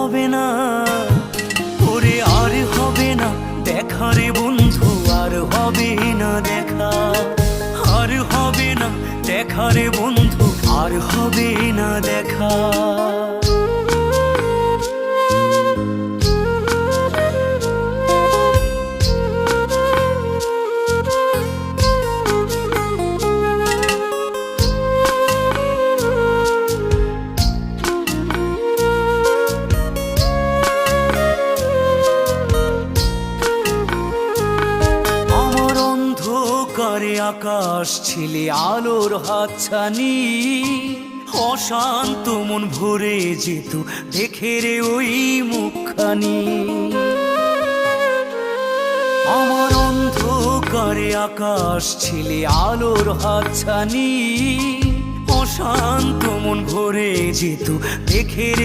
হবে না, ওরে আর হবে না দেখা রে বন্ধু, আর হবে না দেখা, আর হবে না দেখা রে বন্ধু, আর হবে না দেখা। করে আকাশ ছিলে আলোর হাতছানি, অশান্ত মন ভরে যেত দেখে রে ওই মুখখানি। আমার অন্ধকারে আকাশ ছিলে আলোর হাতছানি, অশান্ত মন ভরে যেত দেখে রে